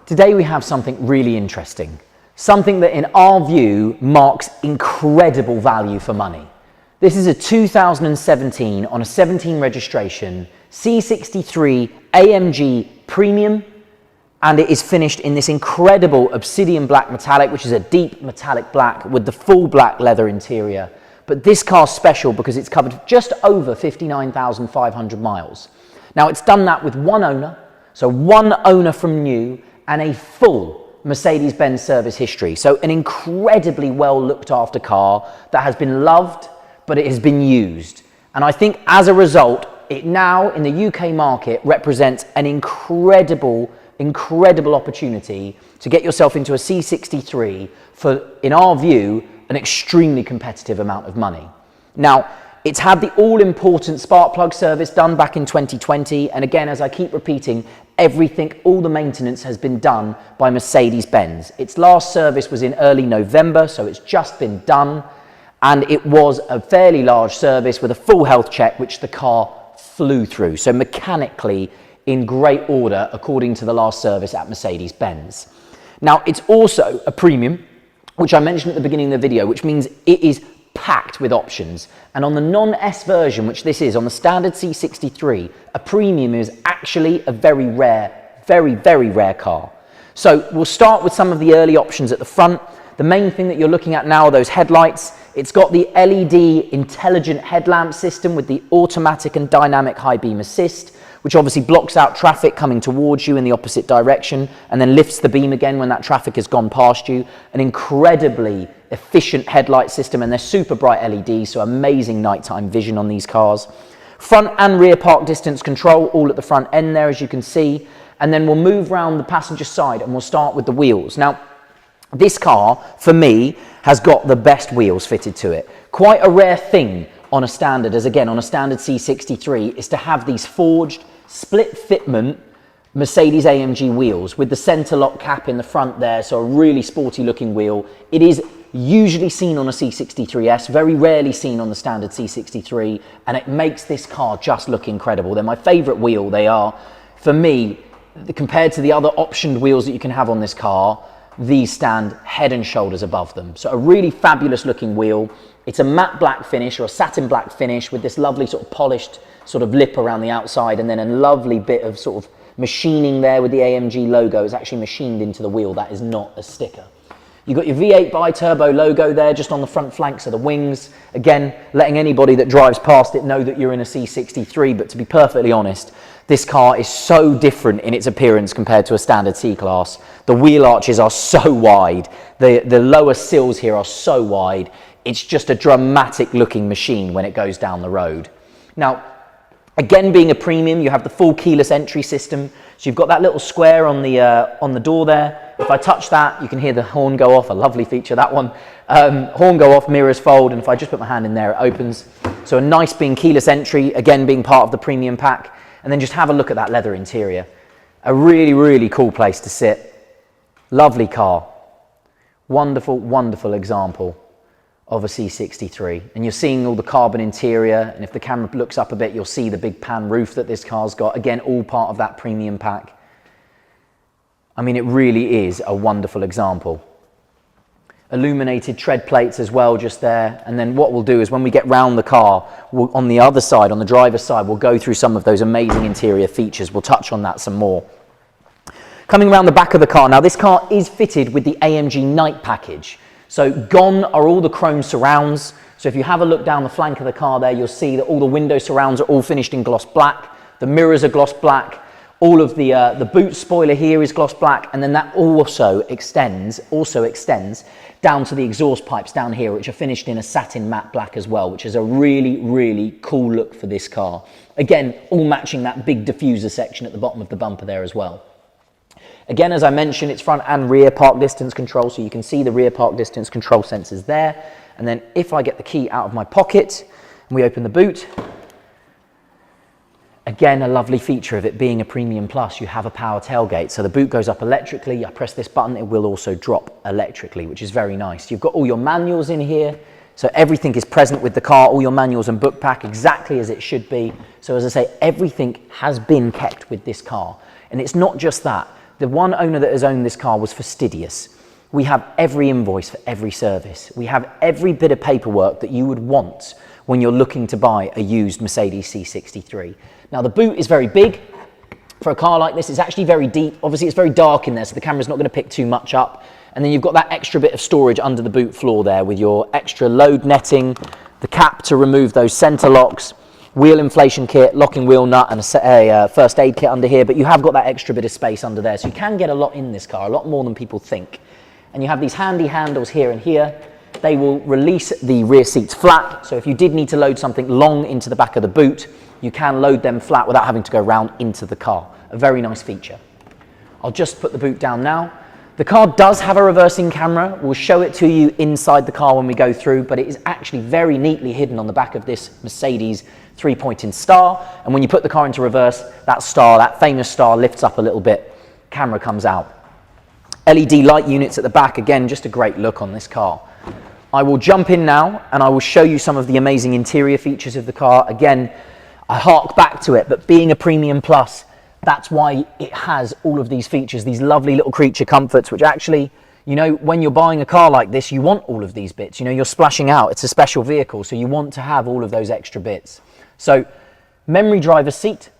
Today we have something really interesting, something that in our view marks incredible value for money. This is a 2017 on a 17 registration C63 AMG Premium, and it is finished in this incredible Obsidian black metallic, which is a deep metallic black with the full black leather interior. But this car's special because it's covered just over 59,500 miles. Now it's done that with one owner, so one owner from new, and a full Mercedes-Benz service history. So an incredibly well looked after car that has been loved, but it has been used. And I think as a result, it now in the UK market represents an incredible opportunity to get yourself into a C63 for, in our view, an extremely competitive amount of money. Now, it's had the all-important spark plug service done back in 2020. And again, as I keep repeating, all the maintenance has been done by Mercedes-Benz. Its last service was in early November, so it's just been done. And it was a fairly large service with a full health check, which the car flew through. So mechanically in great order, according to the last service at Mercedes-Benz. Now, it's also a premium, which I mentioned at the beginning of the video, which means it is packed with options. And on the non-S version, which this is, on the standard C63, a premium is actually a very rare car. So we'll start with some of the early options at the front. The main thing that you're looking at now are those headlights. It's got the LED intelligent headlamp system with the automatic and dynamic high beam assist, which obviously blocks out traffic coming towards you in the opposite direction and then lifts the beam again when that traffic has gone past you. An incredibly efficient headlight system, and they're super bright LEDs, so amazing nighttime vision on these cars. Front and rear park distance control all at the front end there, as you can see. And then we'll move around the passenger side and we'll start with the wheels. Now, this car, for me, has got the best wheels fitted to it. Quite a rare thing on a standard, as again, on a standard C63, is to have these forged, split fitment Mercedes AMG wheels with the center lock cap in the front there, so a really sporty looking wheel. It is usually seen on a C63S, very rarely seen on the standard C63, and it makes this car just look incredible. They're my favorite wheel. They are, for me, compared to the other optioned wheels that you can have on this car, these stand head and shoulders above them. So a really fabulous looking wheel. It's a matte black finish or a satin black finish with this lovely sort of polished sort of lip around the outside, and then a lovely bit of sort of machining there with the AMG logo. It's actually machined into the wheel. That is not a sticker. You've got your V8 bi-turbo logo there just on the front flanks of the wings. Again, letting anybody that drives past it know that you're in a C63, but to be perfectly honest, this car is so different in its appearance compared to a standard C-Class. The wheel arches are so wide. The lower sills here are so wide. It's just a dramatic looking machine when it goes down the road. Now, again, being a premium, you have the full keyless entry system. So you've got that little square on the door there. If I touch that, you can hear the horn go off, a lovely feature, that one. Horn go off, mirrors fold, and if I just put my hand in there, it opens. So a nice being keyless entry, again, being part of the premium pack. And then just have a look at that leather interior. A really cool place to sit. Lovely car. Wonderful example of a C63. And you're seeing all the carbon interior, and if the camera looks up a bit, you'll see the big pan roof that this car's got. Again, all part of that premium pack. I mean, it really is a wonderful example. Illuminated tread plates as well just there. And then what we'll do is when we get round the car, on the other side, on the driver's side, we'll go through some of those amazing interior features. We'll touch on that some more. Coming around the back of the car, now this car is fitted with the AMG Night package. So gone are all the chrome surrounds. So if you have a look down the flank of the car there, you'll see that all the window surrounds are all finished in gloss black. The mirrors are gloss black. All of the boot spoiler here is gloss black, and then that also extends down to the exhaust pipes down here, which are finished in a satin matte black as well, which is a really cool look for this car. Again, all matching that big diffuser section at the bottom of the bumper there as well. Again, as I mentioned, it's front and rear park distance control, so you can see the rear park distance control sensors there. And then if I get the key out of my pocket and we open the boot, again, a lovely feature of it being a Premium Plus, you have a power tailgate. So the boot goes up electrically. I press this button, it will also drop electrically, which is very nice. You've got all your manuals in here. So everything is present with the car, all your manuals and book pack exactly as it should be. So as I say, everything has been kept with this car. And it's not just that. The one owner that has owned this car was fastidious. We have every invoice for every service. We have every bit of paperwork that you would want when you're looking to buy a used Mercedes C63. Now the boot is very big. For a car like this, it's actually very deep. Obviously it's very dark in there, so the camera's not going to pick too much up. And then you've got that extra bit of storage under the boot floor there with your extra load netting, the cap to remove those center locks, wheel inflation kit, locking wheel nut, and a first aid kit under here. But you have got that extra bit of space under there, so you can get a lot in this car, a lot more than people think. And you have these handy handles here and here. They will release the rear seats flat, so if you did need to load something long into the back of the boot, you can load them flat without having to go round into the car. A very nice feature. I'll just put the boot down now. The car does have a reversing camera. We'll show it to you inside the car when we go through, but it is actually very neatly hidden on the back of this Mercedes 3-pointing star. And when you put the car into reverse, that star, that famous star, lifts up a little bit. Camera comes out. LED light units at the back. Again, just a great look on this car. I will jump in now and I will show you some of the amazing interior features of the car. Again, I hark back to it, but being a Premium Plus, that's why it has all of these features, these lovely little creature comforts, which actually, you know, when you're buying a car like this, you want all of these bits. You know, you're splashing out. It's a special vehicle, so you want to have all of those extra bits. So, memory driver seat,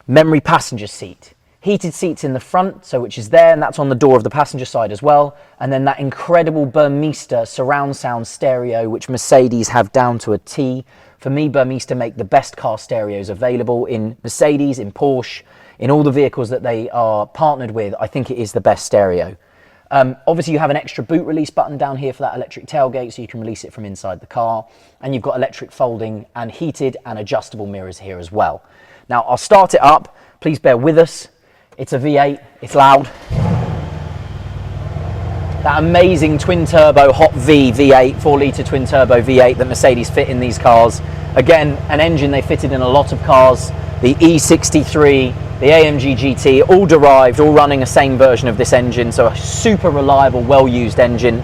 memory passenger seat, heated seats in the front, so which is there, and that's on the door of the passenger side as well. And then that incredible Burmester surround sound stereo, which Mercedes have down to a T. For me, Burmester make the best car stereos available in Mercedes, in Porsche, in all the vehicles that they are partnered with. I think it is the best stereo. Obviously, you have an extra boot release button down here for that electric tailgate, so you can release it from inside the car. And you've got electric folding and heated and adjustable mirrors here as well. Now, I'll start it up. Please bear with us. It's a V8. It's loud. That amazing twin-turbo hot V8, 4-litre twin-turbo V8 that Mercedes fit in these cars. Again, an engine they fitted in a lot of cars. The E63, the AMG GT, all derived, all running the same version of this engine. So a super reliable, well-used engine.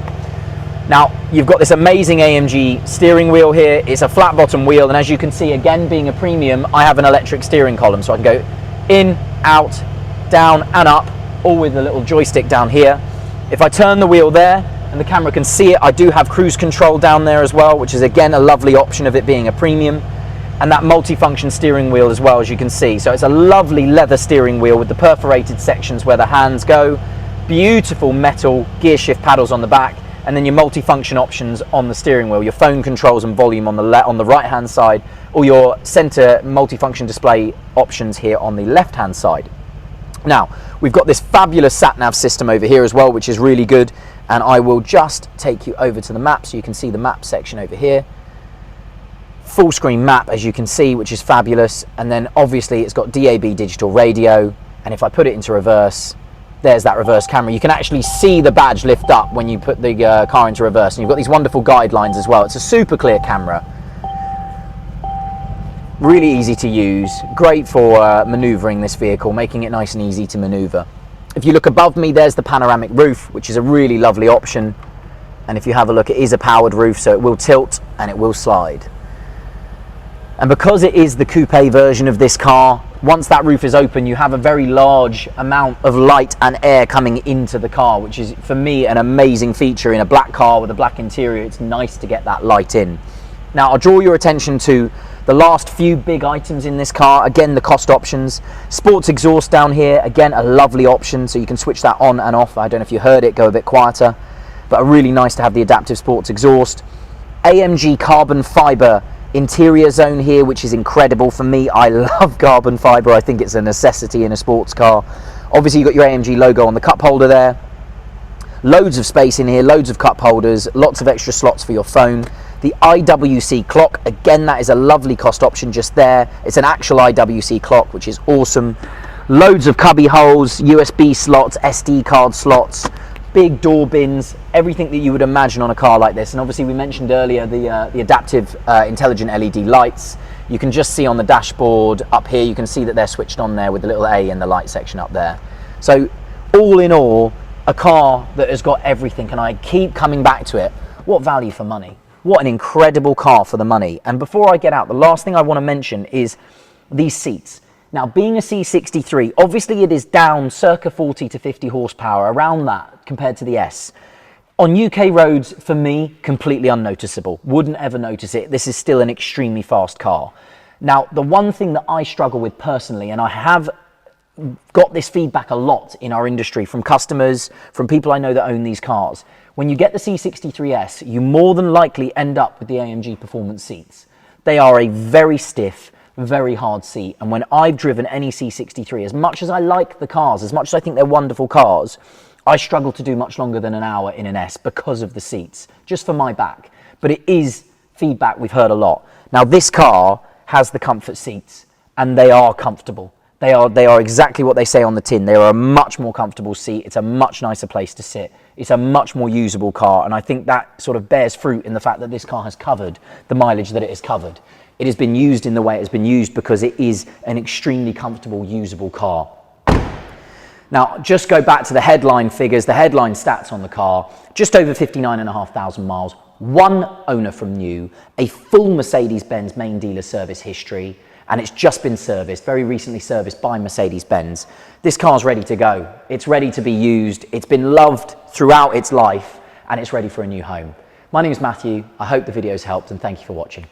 Now, you've got this amazing AMG steering wheel here. It's a flat bottom wheel. And as you can see, again, being a premium, I have an electric steering column. So I can go in, out, down and up, all with a little joystick down here. If I turn the wheel there and the camera can see it, I do have cruise control down there as well, which is again a lovely option of it being a premium. And that multi-function steering wheel as well, as you can see. So it's a lovely leather steering wheel with the perforated sections where the hands go. Beautiful metal gear shift paddles on the back, and then your multi-function options on the steering wheel. Your phone controls and volume on the right-hand side, or your center multi-function display options here on the left-hand side. Now, we've got this fabulous sat-nav system over here as well, which is really good. And I will just take you over to the map so you can see the map section over here. Full screen map, as you can see, which is fabulous. And then obviously it's got DAB digital radio. And if I put it into reverse, there's that reverse camera. You can actually see the badge lift up when you put the car into reverse. And you've got these wonderful guidelines as well. It's a super clear camera. Really easy to use, great for maneuvering this vehicle, making it nice and easy to maneuver. If you look above me, there's the panoramic roof, which is a really lovely option. And if you have a look, it is a powered roof, so it will tilt and it will slide. And because it is the coupe version of this car, once that roof is open, you have a very large amount of light and air coming into the car, which is, for me, an amazing feature. In a black car with a black interior, it's nice to get that light in. Now, I'll draw your attention to the last few big items in this car. Again, the cost options. Sports exhaust down here. Again, a lovely option, so you can switch that on and off. I don't know if you heard it go a bit quieter, but really nice to have the adaptive sports exhaust. AMG carbon fiber interior zone here, which is incredible for me. I love carbon fiber. I think it's a necessity in a sports car. Obviously, you've got your AMG logo on the cup holder there. Loads of space in here, loads of cup holders, lots of extra slots for your phone. The IWC clock, again, that is a lovely cost option just there. It's an actual IWC clock, which is awesome. Loads of cubby holes, USB slots, SD card slots, big door bins, everything that you would imagine on a car like this. And obviously we mentioned earlier the adaptive intelligent LED lights. You can just see on the dashboard up here, you can see that they're switched on there with the little A in the light section up there. So all in all, a car that has got everything, and I keep coming back to it. What value for money? What an incredible car for the money. And before I get out, the last thing I want to mention is these seats. Now, being a C63, obviously it is down circa 40 to 50 horsepower, around that compared to the S. On UK roads, for me, completely unnoticeable. Wouldn't ever notice it. This is still an extremely fast car. Now, the one thing that I struggle with personally, and I have got this feedback a lot in our industry from customers, from people I know that own these cars. When you get the C63S, you more than likely end up with the AMG Performance seats. They are a very stiff, very hard seat, and when I've driven any C63, as much as I like the cars, as much as I think they're wonderful cars, I struggle to do much longer than an hour in an S because of the seats, just for my back. But it is feedback we've heard a lot. Now, this car has the comfort seats, and they are comfortable. They are exactly what they say on the tin. They are a much more comfortable seat. It's a much nicer place to sit. It's a much more usable car, and I think that sort of bears fruit in the fact that this car has covered the mileage that it has covered. It has been used in the way it has been used because it is an extremely comfortable, usable car. Now, just go back to the headline figures, the headline stats on the car, just over 59,500 miles, one owner from new, a full Mercedes-Benz main dealer service history, and it's just been serviced, very recently serviced by Mercedes-Benz. This car's ready to go. It's ready to be used. It's been loved throughout its life, and it's ready for a new home. My name is Matthew. I hope the video's helped, and thank you for watching.